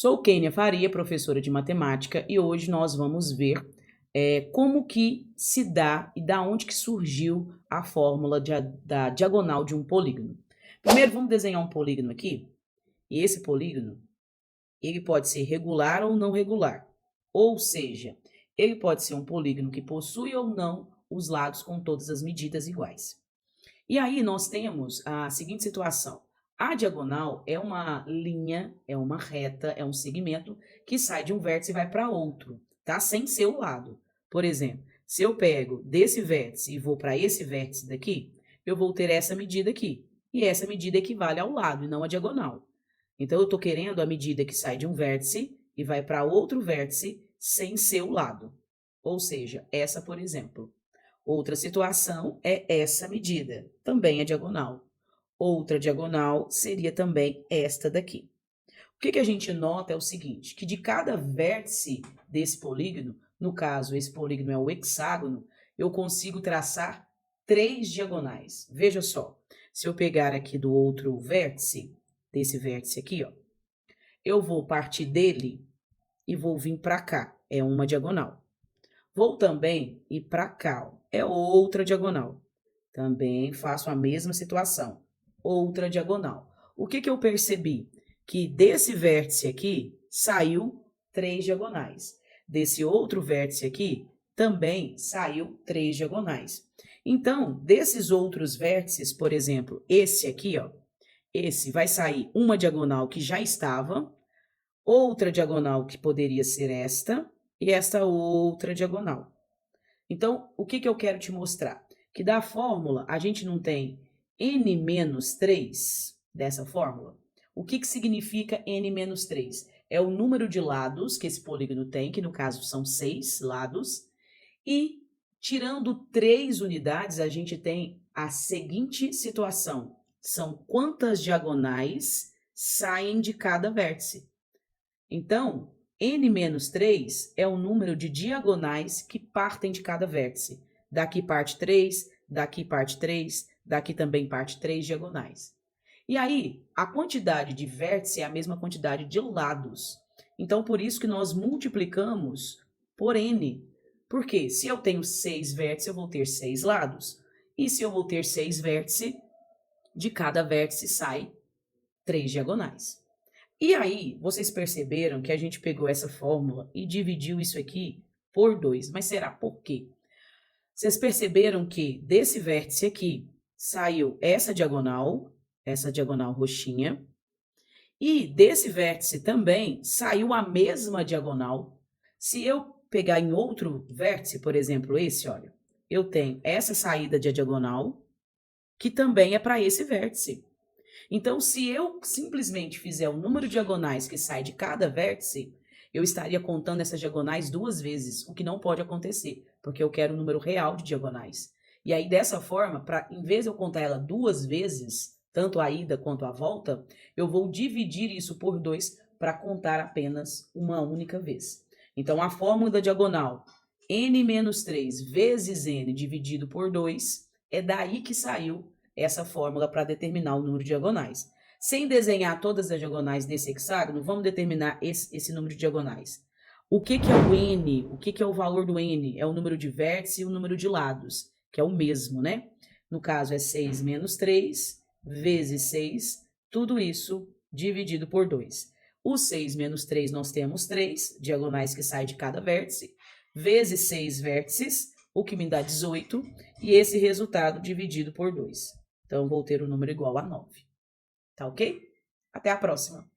Sou Kênia Faria, professora de matemática, e hoje nós vamos ver como que se dá e da onde que surgiu a fórmula da diagonal de um polígono. Primeiro vamos desenhar um polígono aqui, e esse polígono ele pode ser regular ou não regular, ou seja, ele pode ser um polígono que possui ou não os lados com todas as medidas iguais. E aí nós temos a seguinte situação. A diagonal é uma linha, é uma reta, é um segmento que sai de um vértice e vai para outro, tá? Sem ser o lado. Por exemplo, se eu pego desse vértice e vou para esse vértice daqui, eu vou ter essa medida aqui. E essa medida equivale ao lado e não à diagonal. Então, eu estou querendo a medida que sai de um vértice e vai para outro vértice sem ser o lado. Ou seja, essa, por exemplo. Outra situação é essa medida, também é diagonal. Outra diagonal seria também esta daqui. O que a gente nota é o seguinte, que de cada vértice desse polígono, no caso esse polígono é o hexágono, eu consigo traçar 3 diagonais. Veja só, se eu pegar aqui do outro vértice, desse vértice aqui, ó, eu vou partir dele e vou vir para cá, é uma diagonal. Vou também ir para cá, ó, é outra diagonal. Também faço a mesma situação, outra diagonal. O que eu percebi? Que desse vértice aqui saiu 3 diagonais. Desse outro vértice aqui também saiu 3 diagonais. Então, desses outros vértices, por exemplo, esse aqui, ó, esse vai sair uma diagonal que já estava, outra diagonal que poderia ser esta, e esta outra diagonal. Então, o que eu quero te mostrar? Que da fórmula, a gente não tem n menos 3 dessa fórmula. O que significa n menos 3? É o número de lados que esse polígono tem, que no caso são 6 lados, e tirando 3 unidades, a gente tem a seguinte situação. São quantas diagonais saem de cada vértice. Então, n menos 3 é o número de diagonais que partem de cada vértice. Daqui parte 3, daqui parte 3, daqui também parte 3 diagonais. E aí, a quantidade de vértices é a mesma quantidade de lados. Então, por isso que nós multiplicamos por n. Porque se eu tenho 6 vértices, eu vou ter 6 lados. E se eu vou ter 6 vértices, de cada vértice sai 3 diagonais. E aí, vocês perceberam que a gente pegou essa fórmula e dividiu isso aqui por 2. Mas será por quê? Vocês perceberam que desse vértice aqui saiu essa diagonal roxinha, e desse vértice também saiu a mesma diagonal. Se eu pegar em outro vértice, por exemplo, esse, olha, eu tenho essa saída de diagonal, que também é para esse vértice. Então, se eu simplesmente fizer o número de diagonais que sai de cada vértice, eu estaria contando essas diagonais 2 vezes, o que não pode acontecer, porque eu quero o número real de diagonais. E aí, dessa forma, em vez de eu contar ela 2 vezes, tanto a ida quanto a volta, eu vou dividir isso por 2 para contar apenas uma única vez. Então, a fórmula da diagonal n menos 3 vezes n dividido por 2, é daí que saiu essa fórmula para determinar o número de diagonais. Sem desenhar todas as diagonais desse hexágono, vamos determinar esse número de diagonais. O que é o n? O que é o valor do n? É o número de vértices e o número de lados, que é o mesmo, né? No caso, é 6 menos 3 vezes 6, tudo isso dividido por 2. O 6 menos 3, nós temos 3 diagonais que saem de cada vértice, vezes 6 vértices, o que me dá 18, e esse resultado dividido por 2. Então, vou ter um número igual a 9. Tá ok? Até a próxima!